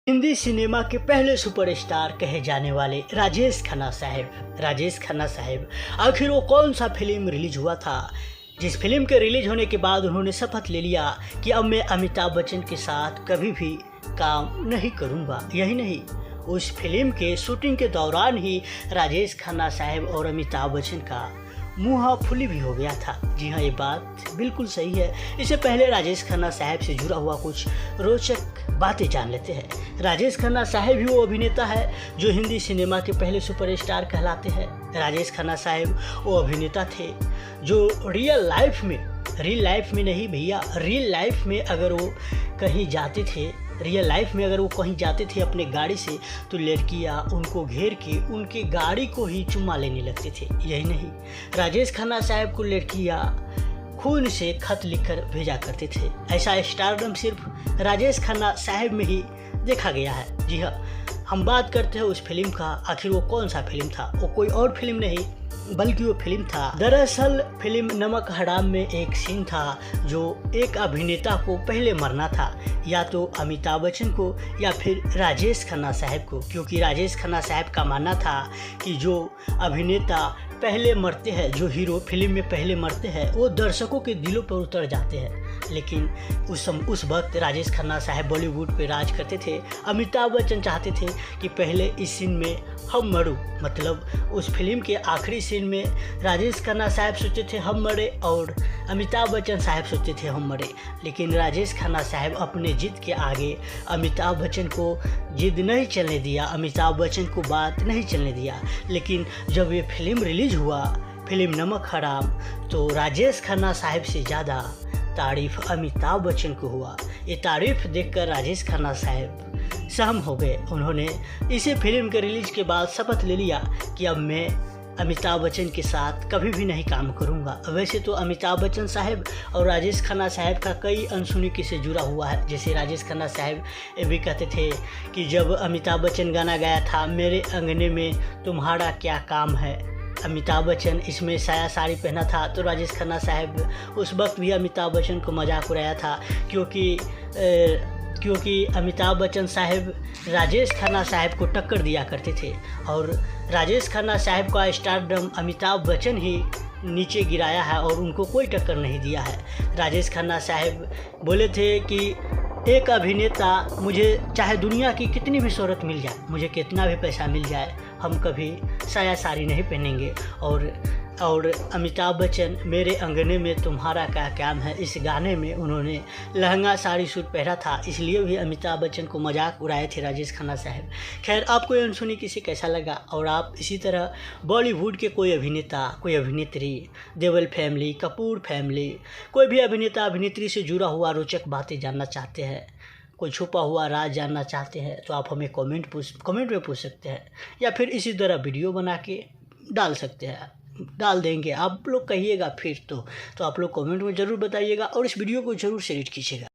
Hindi cinema के पहले superstar कहे जाने वाले राजेश खन्ना साहब आखिर वो कौन सा फिल्म रिलीज हुआ था जिस फिल्म के रिलीज होने के बाद उन्होंने शपथ ले लिया कि अब मैं अमिताभ बच्चन के साथ कभी भी काम नहीं करूंगा। यही नहीं, उस फिल्म के शूटिंग के दौरान ही राजेश खन्ना साहब और अमिताभ बच्चन का मुँह फुली भी हो गया था। जी हाँ, ये बात बिल्कुल सही है। इससे पहले राजेश खन्ना साहब से जुड़ा हुआ कुछ रोचक बातें जान लेते हैं। राजेश खन्ना साहब भी वो अभिनेता है जो हिंदी सिनेमा के पहले सुपरस्टार कहलाते हैं। राजेश खन्ना साहब वो अभिनेता थे जो रियल लाइफ में नहीं भैया, रियल लाइफ में अगर वो कहीं जाते थे अपने गाड़ी से तो लड़कियां उनको घेर के उनके गाड़ी को ही चुम्मा लेने लगते थे। यही नहीं, राजेश खन्ना साहब को लड़कियां खून से खत लिखकर भेजा करते थे। ऐसा स्टारडम सिर्फ राजेश खन्ना साहब में ही देखा गया है। जी हाँ, हम बात करते हैं उस फिल्म का। आखिर वो कौन सा फिल्म था? वो कोई और फिल्म नहीं बल्कि वो फिल्म था, दरअसल फिल्म नमक हराम में एक सीन था जो एक अभिनेता को पहले मरना था, या तो अमिताभ बच्चन को या फिर राजेश खन्ना साहब को, क्योंकि राजेश खन्ना साहब का मानना था कि जो अभिनेता पहले मरते हैं, जो हीरो फिल्म में पहले मरते हैं, वो दर्शकों के दिलों पर उतर जाते हैं। लेकिन उस वक्त राजेश खन्ना साहब बॉलीवुड पे राज करते थे। अमिताभ बच्चन चाहते थे कि पहले इस सीन में हम मरूं, मतलब उस फिल्म के आखिरी सीन में राजेश खन्ना साहब सोचते थे हम मरे और अमिताभ बच्चन साहब सोचते थे हम मरे। लेकिन राजेश खन्ना साहब अपने जिद के आगे अमिताभ बच्चन को जिद नहीं चलने दिया, अमिताभ बच्चन को बात नहीं चलने दिया। लेकिन जब ये फिल्म रिलीज हुआ, फिल्म नमक हराम, तो राजेश खन्ना साहब से ज़्यादा तारीफ अमिताभ बच्चन को हुआ। ये तारीफ देखकर राजेश खन्ना साहब सहम हो गए। उन्होंने इसी फिल्म के रिलीज के बाद शपथ ले लिया कि अब मैं अमिताभ बच्चन के साथ कभी भी नहीं काम करूंगा। वैसे तो अमिताभ बच्चन साहब और राजेश खन्ना साहब का कई अनसुनी किस्से जुड़ा हुआ है। जैसे राजेश खन्ना साहब ये भी कहते थे कि जब अमिताभ बच्चन गाना गाया था मेरे अंगने में तुम्हारा क्या काम है, अमिताभ बच्चन इसमें साया साड़ी पहना था, तो राजेश खन्ना साहब उस वक्त भी अमिताभ बच्चन को मजाक उड़ाया था, क्योंकि अमिताभ बच्चन साहब राजेश खन्ना साहब को टक्कर दिया करते थे और राजेश खन्ना साहब का स्टारडम अमिताभ बच्चन ही नीचे गिराया है और उनको कोई टक्कर नहीं दिया है। राजेश खन्ना साहब बोले थे कि एक अभिनेता, मुझे चाहे दुनिया की कितनी भी शोहरत मिल जाए, मुझे कितना भी पैसा मिल जाए, हम कभी साया साड़ी नहीं पहनेंगे। और अमिताभ बच्चन मेरे अंगने में तुम्हारा क्या काम है, इस गाने में उन्होंने लहंगा साड़ी सूट पहना था, इसलिए भी अमिताभ बच्चन को मजाक उड़ाए थे राजेश खन्ना साहब। खैर, आपको ये अनसुनी किसी कैसा लगा? और आप इसी तरह बॉलीवुड के कोई अभिनेता, कोई अभिनेत्री, देओल फैमिली, कपूर फैमिली, कोई भी अभिनेता अभिनेत्री से जुड़ा हुआ रोचक बातें जानना चाहते हैं, कोई छुपा हुआ राज जानना चाहते हैं, तो आप हमें कमेंट में पूछ सकते हैं, या फिर इसी तरह वीडियो बना के डाल देंगे। आप लोग कहिएगा फिर तो आप लोग कमेंट में ज़रूर बताइएगा और इस वीडियो को ज़रूर शेयर कीजिएगा।